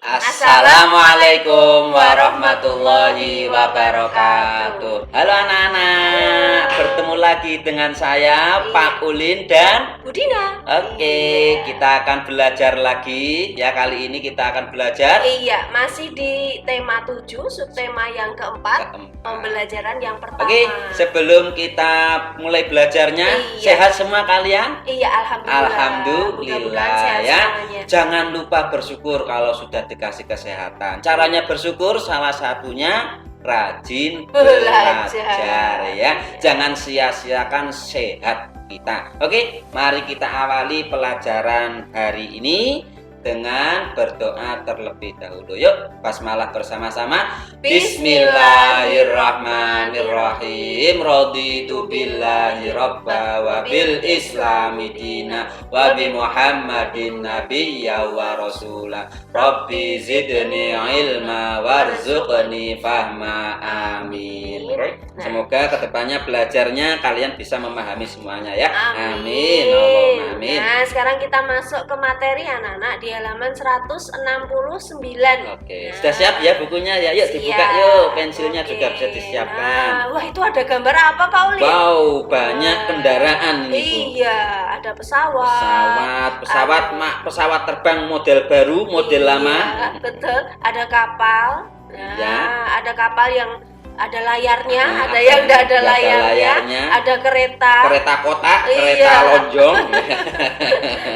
Assalamualaikum warahmatullahi wabarakatuh. Halo anak-anak, bertemu lagi dengan saya Pak Ulin dan Budina. Oke, kita akan belajar lagi ya. Kali ini kita akan belajar masih di tema 7, subtema yang keempat, pembelajaran yang pertama. Oke, sebelum kita mulai belajarnya, sehat semua kalian? Iya, alhamdulillah. Alhamdulillah ya. Jangan lupa bersyukur kalau sudah dikasih kesehatan. Caranya bersyukur salah satunya rajin belajar ya. Jangan sia-siakan sehat kita. Oke, mari kita awali pelajaran hari ini dengan berdoa terlebih dahulu. Yuk, basmalah bersama-sama. Bismillahirrahmanirrahim. Raditu billahi rabba wa bil islami dina wa bi Muhammadin nabiyya wa rasula. Rabbi zidni ilma warzuqni fahma. Amin. Semoga kedepannya belajarnya kalian bisa memahami semuanya ya. Amin. Allahumma amin. Nah, sekarang kita masuk ke materi anak-anak di halaman 169. Oke, sudah siap ya bukunya ya? Yuk dibuka yuk, pensilnya juga bisa disiapkan. Wah, itu ada gambar apa Pak Ulin? Wow, banyak kendaraan ini Bu. Iya, ada pesawat. Pesawat terbang model baru, model lama. Betul, ada kapal. Nah, ada kapal yang ada layarnya, ada yang tidak ada layarnya, ada kereta kotak, kereta lonjong.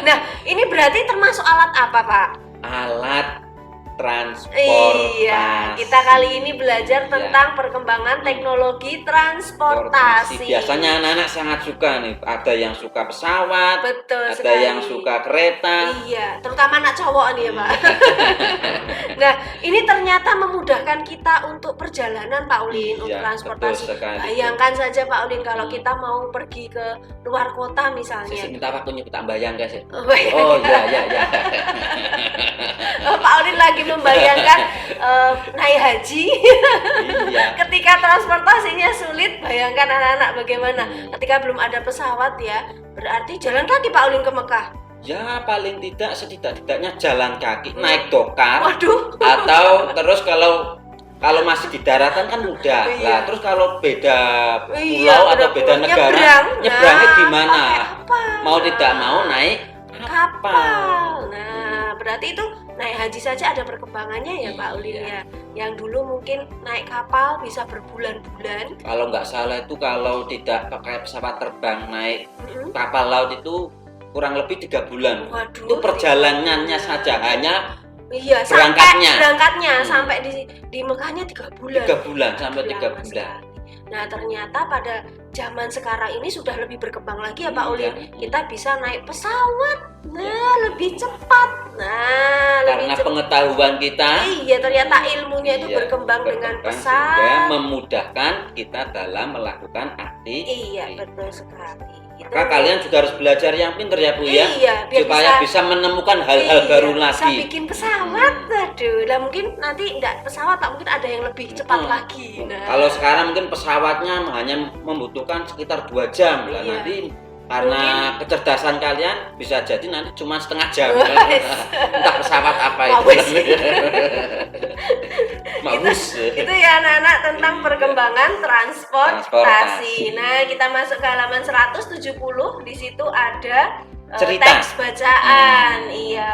Nah, ini berarti termasuk alat apa, Pak? Alat transportasi. Iya, kita kali ini belajar tentang perkembangan teknologi transportasi. Biasanya anak-anak sangat suka nih, ada yang suka pesawat, betul ada sekali. yang suka kereta. Iya, terutama anak cowok nih ya Pak. Nah, ini ternyata memudahkan kita untuk perjalanan Pak Ulin, untuk transportasi. Bayangkan saja Pak Ulin kalau kita mau pergi ke luar kota misalnya. Saya minta waktunya kita bayang guys. Oh iya. Pak Ulin lagi membayangkan naik haji. Ketika transportasinya sulit, bayangkan anak-anak bagaimana ketika belum ada pesawat ya, berarti jalan kaki Pak Ulin ke Mekah. Ya paling tidak setidak-tidaknya jalan kaki, naik dokar. Waduh. Atau terus kalau masih di daratan kan mudah. Lah terus kalau beda pulau atau beda negara, nyebrangnya gimana? Mau tidak mau naik kapal. Nah, berarti itu naik haji saja ada perkembangannya ya Pak Ulin ya. Yang dulu mungkin naik kapal bisa berbulan-bulan. Kalau nggak salah itu kalau tidak pakai pesawat terbang, naik kapal laut itu kurang lebih 3 bulan. Waduh, itu perjalanannya saja hanya berangkatnya sampai di Mekahnya 3 bulan. 3 bulan sampai 3 bulan. Nah, ternyata pada zaman sekarang ini sudah lebih berkembang lagi ya Pak Ulin. Kita bisa naik pesawat. Nah, lebih cepat. Karena pengetahuan kita. Iya, ternyata ilmunya itu berkembang dengan pesat. Sehingga memudahkan kita dalam melakukan aktivitas. Iya, betul sekali. Maka kalian juga harus belajar yang pintar ya Bu ya. Iya, supaya bisa menemukan hal-hal baru lagi. Bisa bikin pesawat. Aduh, lah mungkin nanti enggak pesawat, tak mungkin ada yang lebih cepat lagi. Nah, kalau sekarang mungkin pesawatnya hanya membutuhkan sekitar 2 jam. Lah nanti karena kecerdasan kalian bisa jadi nanti cuma setengah jam. Entah pesawat apa itu. Itu ya anak-anak tentang perkembangan transportasi. Nah, kita masuk ke halaman 170. Di situ ada teks bacaan.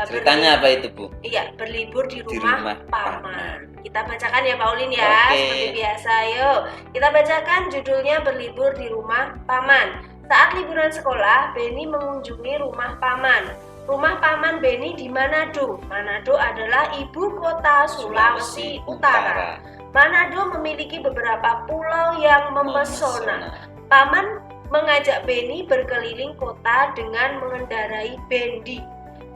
Ceritanya apa itu Bu? Iya, berlibur di rumah paman. Kita bacakan ya Pak Ulin ya, seperti biasa. Yuk, kita bacakan judulnya berlibur di rumah paman. Saat liburan sekolah, Beni mengunjungi rumah paman. Rumah paman Beni di Manado. Manado adalah ibu kota Sulawesi Utara. Manado memiliki beberapa pulau yang memesona. Paman mengajak Beni berkeliling kota dengan mengendarai bendi.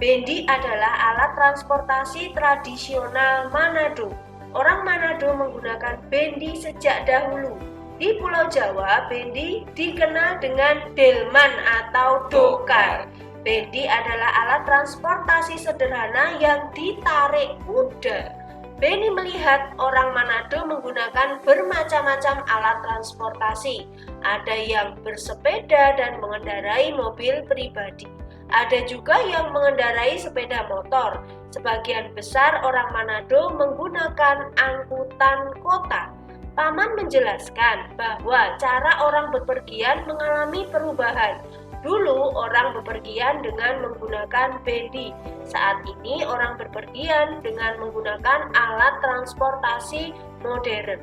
Bendi adalah alat transportasi tradisional Manado. Orang Manado menggunakan bendi sejak dahulu. Di Pulau Jawa, bendi dikenal dengan delman atau dokar. Bendi adalah alat transportasi sederhana yang ditarik kuda. Beni melihat orang Manado menggunakan bermacam-macam alat transportasi. Ada yang bersepeda dan mengendarai mobil pribadi. Ada juga yang mengendarai sepeda motor. Sebagian besar orang Manado menggunakan angkutan kota. Paman menjelaskan bahwa cara orang bepergian mengalami perubahan. Dulu orang bepergian dengan menggunakan bendi. Saat ini orang bepergian dengan menggunakan alat transportasi modern.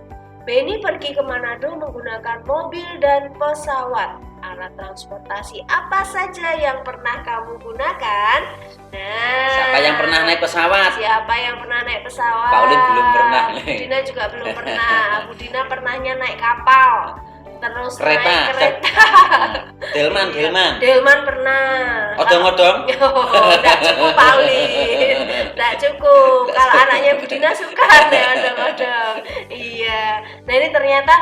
Beni pergi ke Manado menggunakan mobil dan pesawat. Alat transportasi apa saja yang pernah kamu gunakan? Nah, siapa yang pernah naik pesawat? Siapa yang pernah naik pesawat? Paulin belum pernah. Budina juga belum pernah. Budina pernahnya naik kapal. Terus kereta. naik kereta. Delman pernah. Odong-odong? Enggak cukup Paulin. Enggak cukup. Kalau anaknya Budina suka deh odong-odong. Iya. Nah, ini ternyata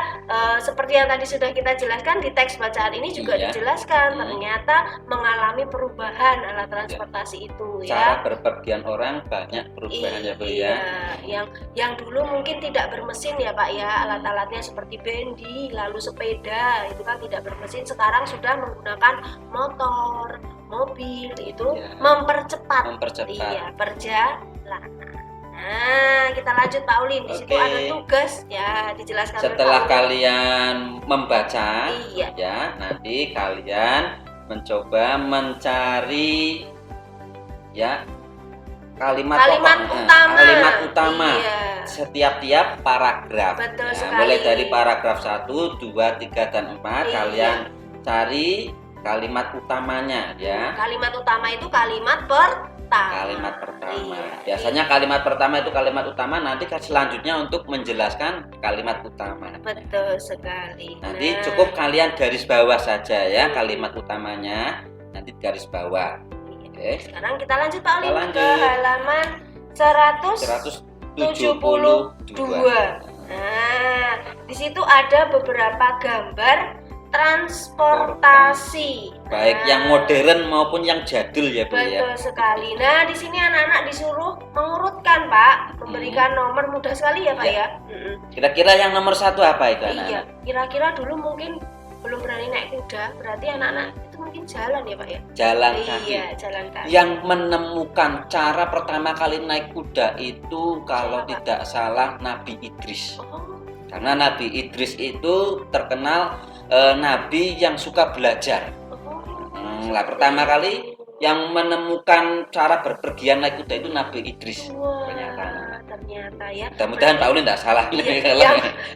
seperti yang tadi sudah kita jelaskan di teks bacaan ini juga dijelaskan ternyata mengalami perubahan alat transportasi itu ya. Cara berpergian orang banyak perubahan ya Bu ya. Yang dulu mungkin tidak bermesin ya Pak ya, alat-alatnya seperti bendi, lalu sepeda itu kan tidak bermesin, sekarang sudah menggunakan motor, mobil itu mempercepat. Iya, perjalanan. Nah, kita lanjut Pak Ulin. Di situ ada tugas ya, dijelaskan. Setelah kalian membaca, ya, nanti kalian mencoba mencari ya kalimat utama setiap paragraf. Betul ya, sekali. mulai dari paragraf 1, 2, 3 dan 4 kalian cari kalimat utamanya ya. Kalimat utama itu kalimat pertama. Biasanya kalimat pertama itu kalimat utama, nanti selanjutnya untuk menjelaskan kalimat utama. Betul sekali. Nanti cukup kalian garis bawah saja ya kalimat utamanya, nanti garis bawah. Oke. Sekarang kita lanjut Pak Ulin ke halaman 172. Nah, di situ ada beberapa gambar transportasi. Baik yang modern maupun yang jadul ya Bu ya. Betul sekali. Nah, di sini anak-anak disuruh mengurutkan Pak, memberikan nomor, mudah sekali ya Pak ya. Kira-kira yang nomor 1 apa itu anak-anak? Iya, kira-kira dulu mungkin belum berani naik kuda, berarti anak-anak itu mungkin jalan ya Pak ya? Jalan kaki. Iya, jalan kaki. Yang menemukan cara pertama kali naik kuda itu kalau tidak salah Nabi Idris. Karena Nabi Idris itu terkenal nabi yang suka belajar. Lah pertama kali yang menemukan cara berpergian naik kuda itu Nabi Idris. Ternyata ya. Mudah-mudahan Pak Ulin tidak salah.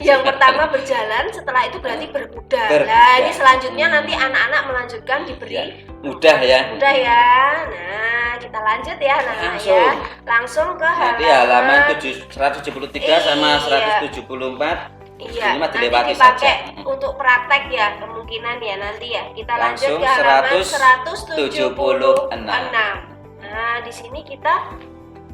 Yang pertama berjalan, setelah itu berarti berkuda. Nah, ini selanjutnya nanti anak-anak melanjutkan diberi mudah ya. Mudah ya. Nah, kita lanjut ya langsung ke halaman 173 sama 174. Iya, nanti dipakai untuk praktek ya, kemungkinan ya nanti ya. Kita lanjut ke halaman 176. Nah, di sini kita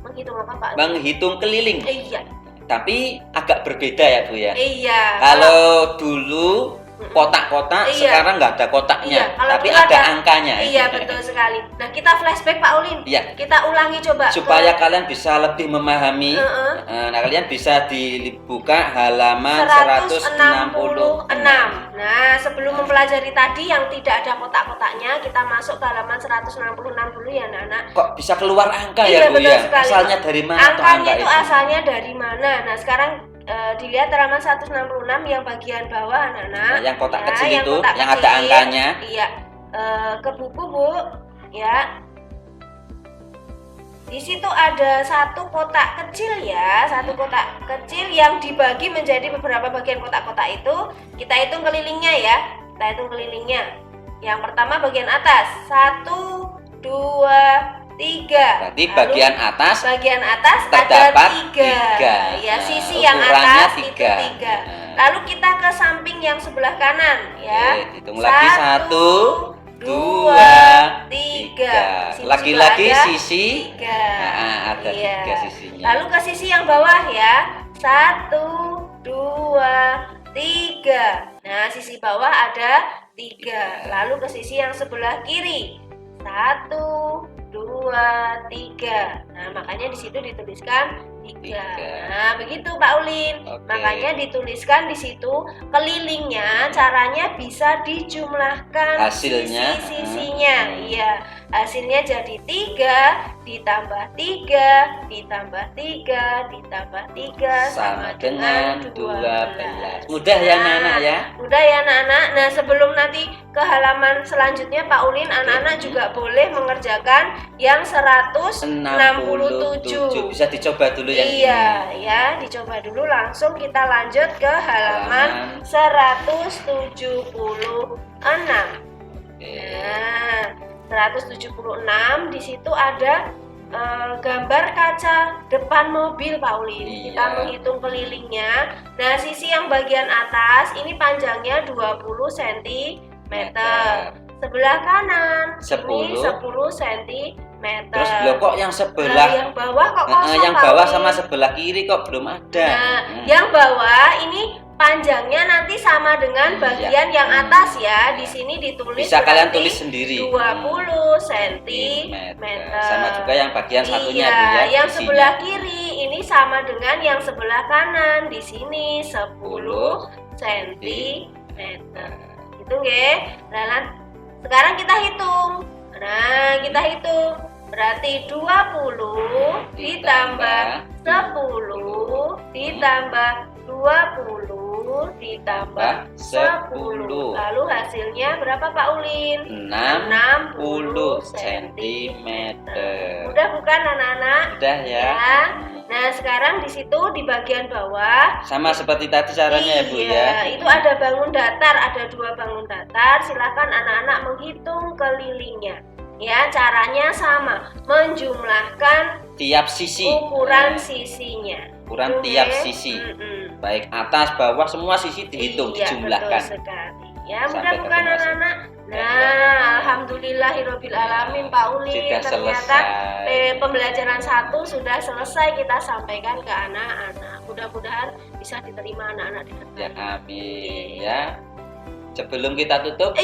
menghitung apa Pak? Menghitung keliling. Iya. Tapi agak berbeda ya Bu ya. Iya. Kalau dulu kotak-kotak, sekarang nggak ada kotaknya, tapi ada angkanya. Iya, betul sekali. Nah, kita flashback Pak Ulin. Iya. Kita ulangi coba. Supaya kalian bisa lebih memahami. Nah, kalian bisa dibuka halaman 166. Nah, sebelum mempelajari tadi yang tidak ada kotak-kotaknya, kita masuk ke halaman 166 dulu ya, Anak-anak. Kok bisa keluar angka ya Bu ya? Sekali. Asalnya dari mana? Angkanya itu asalnya dari mana? Nah, sekarang dilihat halaman 166 yang bagian bawah anak-anak. Yang kotak kecil itu, yang ada angkanya. Iya. Ke buku Bu, ya. Di situ ada satu kotak kecil ya, satu kotak kecil yang dibagi menjadi beberapa bagian kotak-kotak itu. Kita hitung kelilingnya ya. Kita hitung kelilingnya. Yang pertama bagian atas, 1, 2, 3. Berarti bagian atas terdapat ada 3. Ya, sisi yang atas itu 3. Lalu kita ke samping yang sebelah kanan ya. Hitung lagi 1, 2, 3. Lagi-lagi sisi 3. Ada 3 sisinya. Lalu ke sisi yang bawah ya. 1, 2, 3. Nah, sisi bawah ada 3. Lalu ke sisi yang sebelah kiri. 1, 2, 3. Nah, makanya di situ dituliskan 3. Nah, begitu Pak Ulin. Makanya dituliskan di situ kelilingnya, caranya bisa dijumlahkan hasilnya. Sisinya. Iya. Hasilnya jadi 3 ditambah 3 ditambah 3 ditambah 3 sama dengan 12. Mudah ya anak-anak ya? Mudah ya anak-anak. Nah, sebelum nanti ke halaman selanjutnya Pak Ulin, anak-anak juga boleh mengerjakan yang 167. Bisa dicoba dulu yang iya, ini. ya, dicoba dulu. Langsung kita lanjut ke halaman 176. Nah, 176 di situ ada gambar kaca depan mobil Pak Ulin. Iya. Kita menghitung kelilingnya. Nah, sisi yang bagian atas ini panjangnya 20 cm. Sebelah kanan 10 ini 10 cm. Terus loh kok yang sebelah yang bawah kok kosong, yang bawah sama sebelah kiri kok belum ada. Nah, yang bawah ini panjangnya nanti sama dengan bagian yang atas ya. Di sini ditulis bisa kalian tulis sendiri 20 cm. Sama juga yang bagian satunya Bu, ya. Yang sebelah kiri ini sama dengan yang sebelah kanan. Di sini 10 cm. Hitung ya. Nah, sekarang kita hitung. Nah, kita hitung. Berarti 20 ditambah 10 ditambah 20 ditambah 10. Lalu hasilnya berapa Pak Ulin? 60 cm. Mudah bukan anak-anak? Mudah ya. Nah, sekarang di situ di bagian bawah sama seperti tadi caranya ya Bu ya. Itu ada bangun datar, ada 2 bangun datar. Silakan anak-anak menghitung kelilingnya. Ya, caranya sama, menjumlahkan tiap sisi ukuran sisinya. Ukuran tiap sisi. Baik atas, bawah, semua sisi dihitung, dijumlahkan. Betul sekali. Ya, mudah bukan anak-anak. Nah, alhamdulillahirabbil alamin Pak Ulin. Ternyata pembelajaran 1 sudah selesai kita sampaikan ke anak-anak. Mudah-mudahan bisa diterima anak-anak dengan baik. Ya, amin ya. Sebelum kita tutup,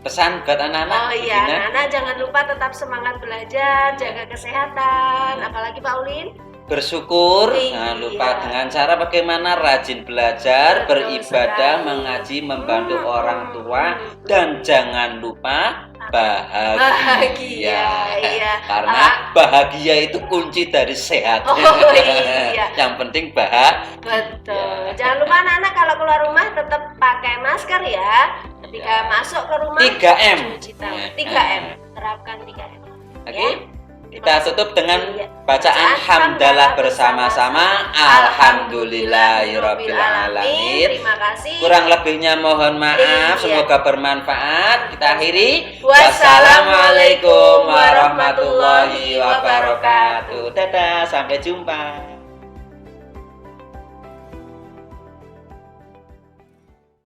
pesan buat anak-anak. Oh iya, anak-anak jangan lupa tetap semangat belajar, jaga kesehatan. Apalagi Pak Ulin? Bersyukur, jangan lupa dengan cara bagaimana rajin belajar, beribadah, mengaji, membantu orang tua, dan jangan lupa bahagia. Karena bahagia itu kunci dari sehat. Yang penting bahagia. Betul. Jangan lupa anak-anak kalau keluar rumah tetap pakai masker ya. Ketika masuk ke rumah 3M. 3M. Terapkan 3M. Oke. Kita tutup dengan bacaan hamdalah bersama-sama. Alhamdulillahirabbil alamin. Terima kasih. Kurang lebihnya mohon maaf. Semoga bermanfaat. Kita akhiri. Wassalamualaikum warahmatullahi wabarakatuh. Dadah, sampai jumpa.